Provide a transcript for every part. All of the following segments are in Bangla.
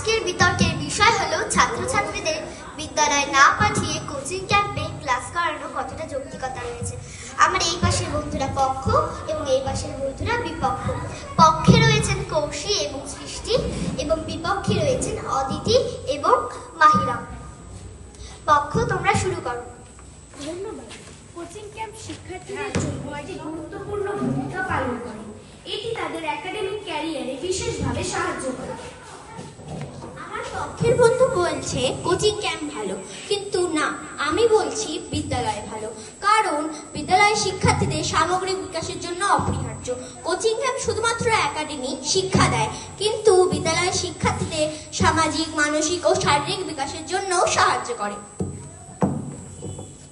আজকের বিতর্কের বিষয় হলো ছাত্রছাত্রীদের বিদ্যালয়ে না পাঠিয়ে কোচিং ক্যাম্পে ক্লাস করানো কতটা যৌক্তিকতা রয়েছে। আমার এই পাশের বন্ধুরা পক্ষ এবং এই পাশের বন্ধুরা বিপক্ষ। পক্ষে রয়েছেন কৌশী এবং সৃষ্টি এবং বিপক্ষে রয়েছেন অদিতি এবং মাহিরা। পক্ষ, তোমরা শুরু করো। ধন্যবাদ। কোচিং ক্যাম্প শিক্ষার্থীদের জন্য একটি গুরুত্বপূর্ণ ভূমিকা পালন করে। এটি তাদের একাডেমিক ক্যারিয়ারে বিশেষভাবে সাহায্য করে। আমার পক্ষের বন্ধু বলছে কোচিং ক্যাম্প ভালো, কিন্তু না, আমি বলছি বিদ্যালয় ভালো। কারণ বিদ্যালয়ের শিক্ষার্থীদের সামগ্রিক বিকাশের জন্য অপরিহার্য। কোচিং ক্যাম্প শুধুমাত্র একাডেমিক শিক্ষা দেয়, কিন্তু বিদ্যালয়ের শিক্ষার্থীদের সামাজিক, মানসিক ও শারীরিক বিকাশের জন্য সাহায্য করে।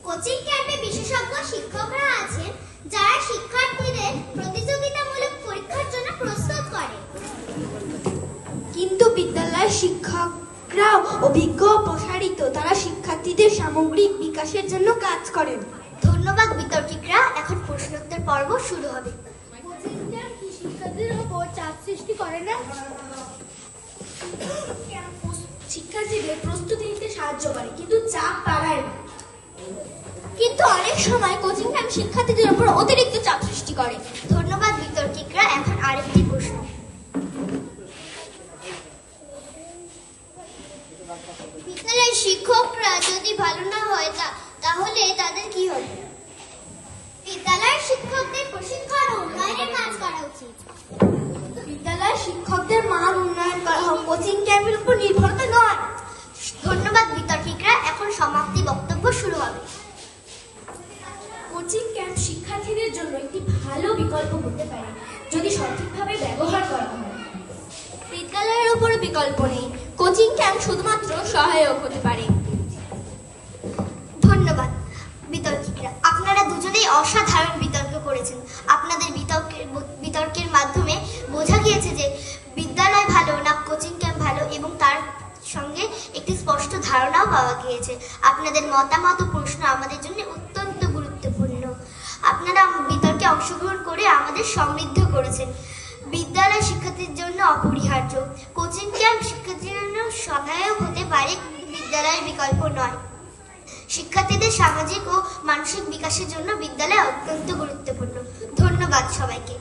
কোচিং ক্যাম্পে বিশেষজ্ঞ শিক্ষকরা আছেন যারা শিক্ষার্থীদের প্রতিযোগিতামূলক পরীক্ষার জন্য প্রস্তুত করে। কিন্তু বিদ্যালয়ের শিক্ষকরা অভিজ্ঞ ও প্রসারিত, তারা শিক্ষার্থীদের সামগ্রিক বিকাশের জন্য কাজ করেন। ধন্যবাদ বিতর্কিকরা। এখন প্রশ্নোত্তর পর্ব শুরু হবে। কোচিং ক্যাম্প কি শিক্ষার্থীদের উপর চাপ সৃষ্টি করে না? শিক্ষার্থীদের প্রস্তুতি নিতে সাহায্য করে, কিন্তু চাপ বাড়ায় না। কিন্তু অনেক সময় কোচিং ক্যাম্প শিক্ষার্থীদের উপর অতিরিক্ত চাপ সৃষ্টি করে। ধন্যবাদ বিতর্কিকরা। এখন আরেকটি প্রশ্ন। বিদ্যালয়ের শিক্ষকরা যদি ভালো না হয় তাহলে তাদের কি হবে? বিদ্যালয়ের শিক্ষকদের প্রশিক্ষণ ও উন্নয়নের কাজ করা উচিত। বিদ্যালয়ের শিক্ষকদের মান উন্নয়ন করা হোক, কোচিং ক্যাম্পের উপর নির্ভরতা নয়। ধন্যবাদ বিতর্কিকরা। এখন সমাপ্তি বক্তব্য শুরু হবে। কোচিং ক্যাম্প শিক্ষার্থীদের জন্য একটি ভালো বিকল্প হতে পারে যদি সঠিকভাবে ব্যবহার করা হয়। বিদ্যালয়ের উপরে বিকল্প নেই, কোচিং ক্যাম্প শুধুমাত্র সহায়ক হতে পারে। ধন্যবাদ বিতর্কিকরা। আপনারা দুজনেই অসাধারণ বিতর্ক করেছেন। আপনাদের বিতর্কের মাধ্যমে বোঝা গিয়েছে যে বিদ্যালয় ভালো না কোচিং ক্যাম্প ভালো, এবং তার সঙ্গে একটি স্পষ্ট ধারণাও পাওয়া গিয়েছে। আপনাদের মতামত ও প্রশ্ন আমাদের জন্য অত্যন্ত গুরুত্বপূর্ণ। আপনারা বিতর্কে অংশগ্রহণ করে আমাদের সমৃদ্ধ করেছেন। বিদ্যালয় শিক্ষার্থীর জন্য অপরিহার্য, কোচিং ক্যাম্প শিক্ষার্থীর জন্য সহায়ক হতে পারে, কিন্তু বিদ্যালয়ের বিকল্প নয়। শিক্ষার্থীদের সামাজিক ও মানসিক বিকাশের জন্য বিদ্যালয় অত্যন্ত গুরুত্বপূর্ণ। ধন্যবাদ সবাইকে।